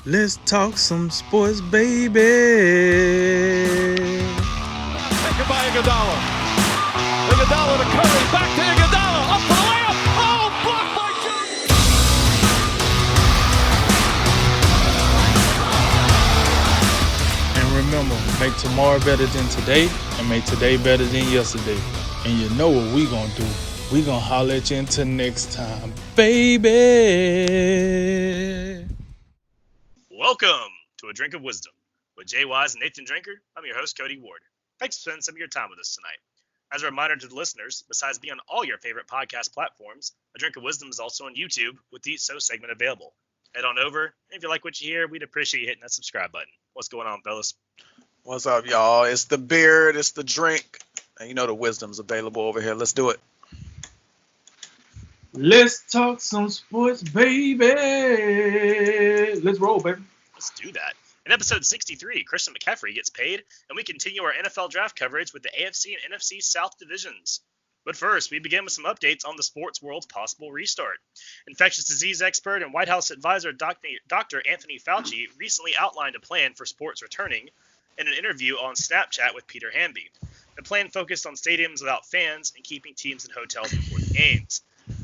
Let's talk some sports, baby. Taken by Iguodala. Iguodala to Curry. Back to Iguodala. Up for the layup. Oh, blocked by Jones. And remember, make tomorrow better than today, and make today better than yesterday. And you know what we gonna do. We gonna holler at you until next time, baby. Welcome to A Drink of Wisdom with Jay Wise and Nathan Drinker. I'm your host, Cody Ward. Thanks for spending some of your time with us tonight. As a reminder to the listeners, besides being on all your favorite podcast platforms, A Drink of Wisdom is also on YouTube with the Eat So segment available. Head on over, and if you like what you hear, we'd appreciate you hitting that subscribe button. What's going on, fellas? What's up, y'all? It's the beard, it's the drink, and you know the wisdom's available over here. Let's do it. Let's talk some sports, baby. Let's roll, baby. Let's do that. In episode 63, Christian McCaffrey gets paid, and we continue our NFL draft coverage with the AFC and NFC South divisions. But first, we begin with some updates on the sports world's possible restart. Infectious disease expert and White House advisor Dr. Anthony Fauci recently outlined a plan for sports returning in an interview on Snapchat with Peter Hamby. The plan focused on stadiums without fans and keeping teams in hotels before the games.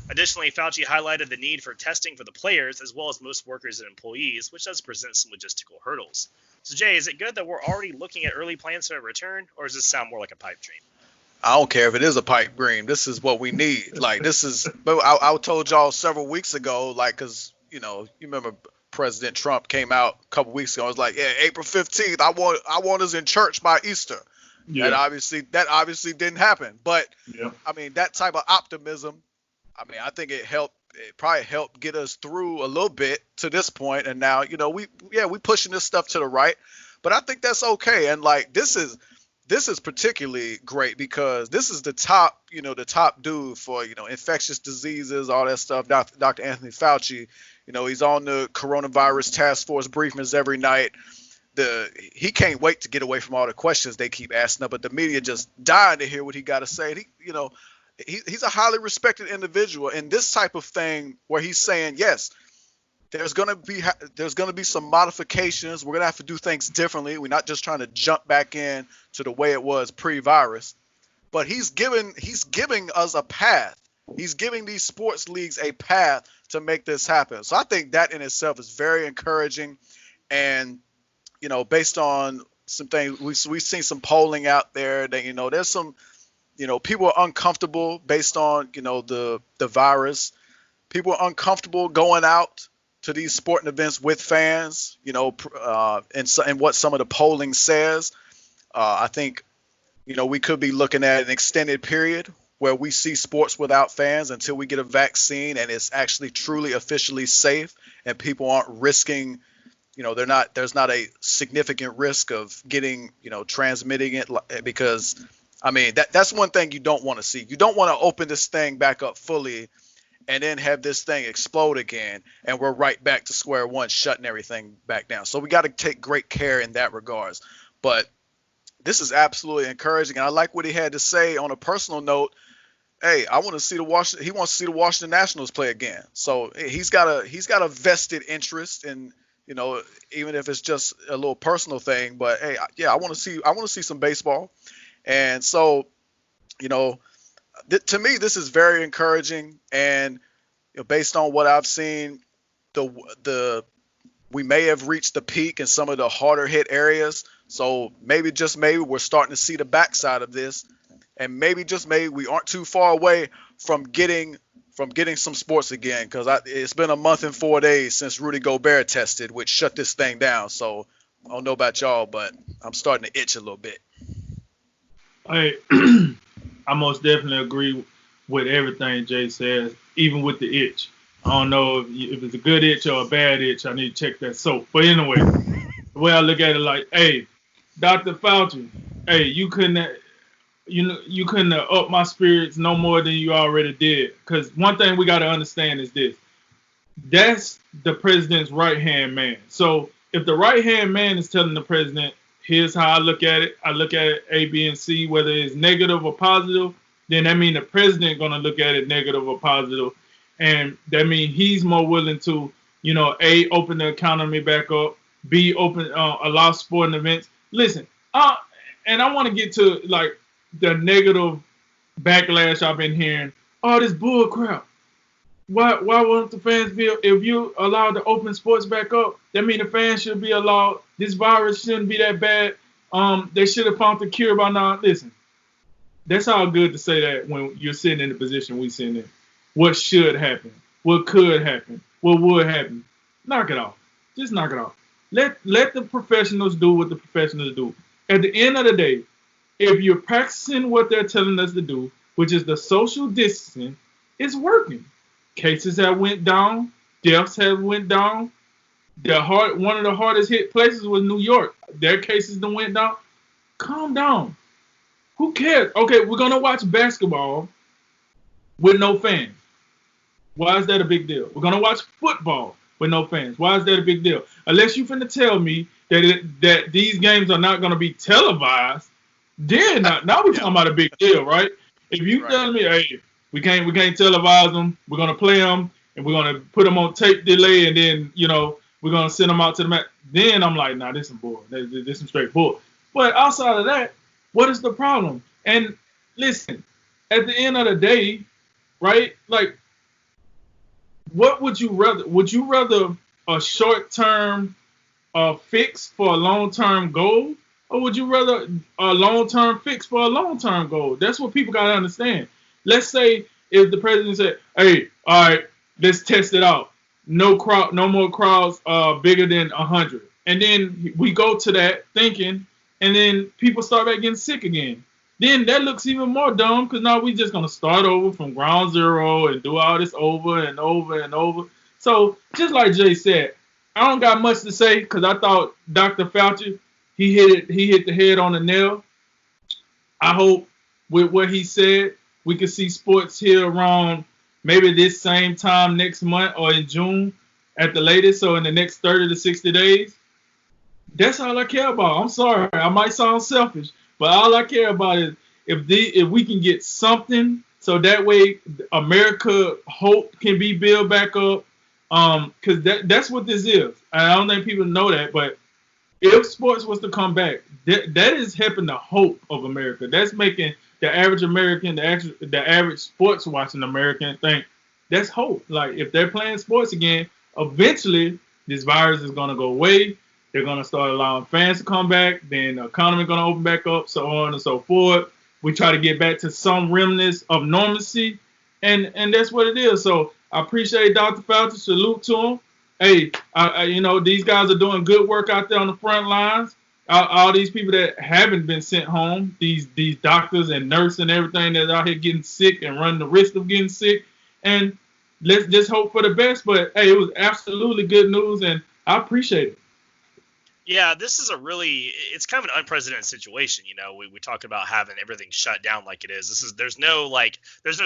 Additionally, Fauci highlighted the need for testing for the players as well as most workers and employees, which does present some logistical hurdles. So, Jay, is it good that we're already looking at early plans for a return, or does this sound more like a pipe dream? I don't care if it is a pipe dream. This is what we need. Like, this is, but I told y'all several weeks ago, like, because, you know, you remember President Trump came out a couple weeks ago. I was like, yeah, April 15th, I want us in church by Easter. Yeah. That obviously didn't happen. But, yeah. I mean, that type of optimism, I mean, I think it probably helped get us through a little bit to this point. And now, you know, we pushing this stuff to the right, but I think that's okay. And like, this is particularly great because this is the top dude for, you know, infectious diseases, all that stuff. Dr. Anthony Fauci, you know, he's on the coronavirus task force briefings every night. He can't wait to get away from all the questions they keep asking him, but the media just dying to hear what he got to say. He's a highly respected individual, and this type of thing where he's saying, yes, there's gonna be some modifications. We're gonna have to do things differently. We're not just trying to jump back in to the way it was pre-virus, but he's giving us a path. He's giving these sports leagues a path to make this happen. So I think that in itself is very encouraging. And you know, based on some things we've seen some polling out there that, you know, there's some. You know, people are uncomfortable based on, you know, the virus. People are uncomfortable going out to these sporting events with fans, you know, and what some of the polling says. I think, you know, we could be looking at an extended period where we see sports without fans until we get a vaccine and it's actually truly officially safe and people aren't risking, you know, there's not a significant risk of getting, you know, transmitting it because I mean, that's one thing you don't want to see. You don't want to open this thing back up fully and then have this thing explode again. And we're right back to square one, shutting everything back down. So we got to take great care in that regards. But this is absolutely encouraging. And I like what he had to say on a personal note. Hey, he wants to see the Washington Nationals play again. So he's got a vested interest in, you know, even if it's just a little personal thing. But hey, yeah, I want to see some baseball. And so, you know, to me, this is very encouraging. And you know, based on what I've seen, we may have reached the peak in some of the harder hit areas. So maybe we're starting to see the backside of this, and maybe we aren't too far away from getting some sports again. Because it's been a month and 4 days since Rudy Gobert tested, which shut this thing down. So I don't know about y'all, but I'm starting to itch a little bit. I most definitely agree with everything Jay says, even with the itch. I don't know if it's a good itch or a bad itch. I need to check that soap. But anyway, the way I look at it, like, hey, Dr. Fauci, hey, you couldn't have upped my spirits no more than you already did. Because one thing we got to understand is this. That's the president's right-hand man. So if the right-hand man is telling the president, here's how I look at it. I look at it A, B, and C, whether it's negative or positive. Then that means the president going to look at it negative or positive. And that means he's more willing to A, open the economy back up. B, open allow sporting events. Listen, and I want to get to like the negative backlash I've been hearing. Oh, this bull crap. Why won't the fans be? If you allow to open sports back up, that means the fans should be allowed. This virus shouldn't be that bad. They should have found the cure by now. Listen, that's all good to say that when you're sitting in the position we sitting in. What should happen? What could happen? What would happen? Knock it off. Just knock it off. Let the professionals do what the professionals do. At the end of the day, if you're practicing what they're telling us to do, which is the social distancing, it's working. Cases have went down. Deaths have went down. One of the hardest hit places was New York. Their cases done went down. Calm down. Who cares? Okay, we're going to watch basketball with no fans. Why is that a big deal? We're going to watch football with no fans. Why is that a big deal? Unless you're finna tell me that these games are not going to be televised, then now we're talking about a big deal, right? If you tell me, hey, we can't televise them, we're going to play them, and we're going to put them on tape delay, and then, we're going to send them out to the match, then I'm like, nah, this is bull. This is some straight bull. But outside of that, what is the problem? And listen, at the end of the day, right, like, what would you rather? Would you rather a short-term fix for a long-term goal, or would you rather a long-term fix for a long-term goal? That's what people got to understand. Let's say if the president said, hey, all right, let's test it out. No more crowds bigger than 100. And then we go to that thinking, and then people start back getting sick again. Then that looks even more dumb because now we just going to start over from ground zero and do all this over and over and over. So just like Jay said, I don't got much to say because I thought Dr. Fauci, he hit the head on the nail. I hope with what he said, we can see sports here around maybe this same time next month or in June at the latest. So in the next 30 to 60 days. That's all I care about. I'm sorry. I might sound selfish, but all I care about is if we can get something so that way America hope can be built back up. Because that's what this is. I don't think people know that, but if sports was to come back, that is helping the hope of America. That's making the average American, the average sports watching American think that's hope. Like if they're playing sports again, eventually this virus is gonna go away. They're going to start allowing fans to come back. Then the economy is going to open back up, so on and so forth. We try to get back to some remnants of normalcy, and that's what it is. So I appreciate Dr. Fauci. Salute to him. Hey, these guys are doing good work out there on the front lines. All these people that haven't been sent home, these doctors and nurses and everything that's out here getting sick and running the risk of getting sick. And let's just hope for the best. But, hey, it was absolutely good news, and I appreciate it. Yeah, this is it's kind of an unprecedented situation. We talk about having everything shut down like it is. There's no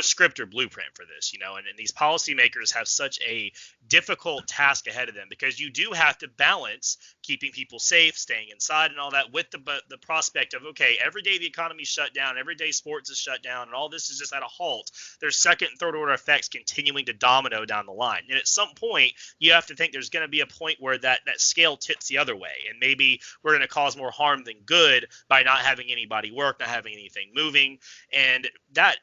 script or blueprint for this, and these policymakers have such a difficult task ahead of them because you do have to balance keeping people safe, staying inside and all that with the prospect of, okay, every day the economy's shut down, every day sports is shut down, and all this is just at a halt. There's second and third order effects continuing to domino down the line. And at some point, you have to think there's going to be a point where that scale tips the other way. And maybe we're going to cause more harm than good by not having anybody work, not having anything moving. And that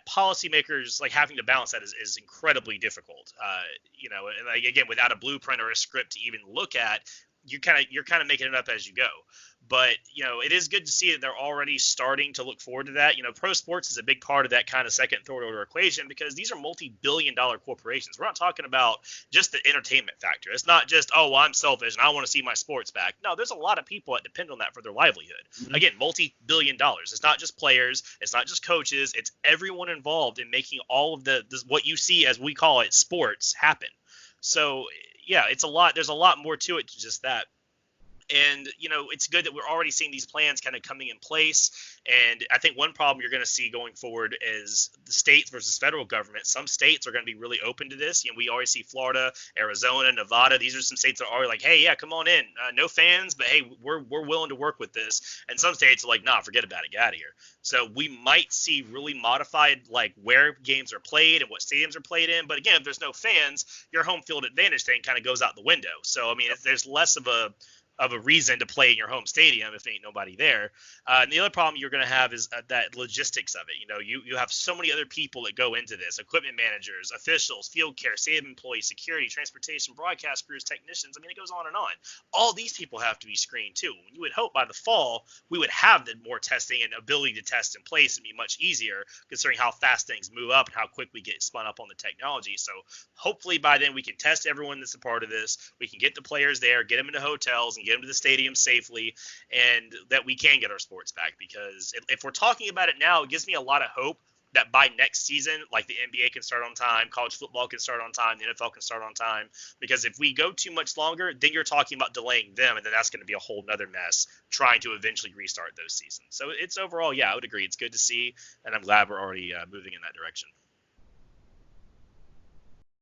policymakers having to balance that is incredibly difficult. And again, without a blueprint or a script to even look at, you're kind of making it up as you go. But, it is good to see that they're already starting to look forward to that. Pro sports is a big part of that kind of second and third order equation because these are multi-billion-dollar corporations. We're not talking about just the entertainment factor. It's not just, oh, well, I'm selfish and I want to see my sports back. No, there's a lot of people that depend on that for their livelihood. Mm-hmm. Again, multi-billion dollars. It's not just players. It's not just coaches. It's everyone involved in making all of what you see, as we call it, sports happen. So, yeah, it's a lot. There's a lot more to it than just that. And, it's good that we're already seeing these plans kind of coming in place. And I think one problem you're going to see going forward is the states versus federal government. Some states are going to be really open to this. We always see Florida, Arizona, Nevada. These are some states that are already like, hey, yeah, come on in. No fans, but hey, we're willing to work with this. And some states are like, nah, forget about it. Get out of here. So we might see really modified, like, where games are played and what stadiums are played in. But again, if there's no fans, your home field advantage thing kind of goes out the window. So, I mean, there's less of a reason to play in your home stadium if ain't nobody there. And the other problem you're going to have is that logistics of it. You have so many other people that go into this: equipment managers, officials, field care, stadium employees, security, transportation, broadcast crews, technicians. I mean, it goes on and on. All these people have to be screened too. You would hope by the fall we would have the more testing and ability to test in place and be much easier, considering how fast things move up and how quick we get spun up on the technology. So hopefully by then we can test everyone that's a part of this. We can get the players there, get them into hotels, and get them to the stadium safely, and that we can get our sports back. Because if we're talking about it now, it gives me a lot of hope that by next season, like, the NBA can start on time, college football can start on time, the NFL can start on time. Because if we go too much longer, then you're talking about delaying them, and then that's going to be a whole nother mess trying to eventually restart those seasons. So it's overall, yeah, I would agree. It's good to see, and I'm glad we're already moving in that direction.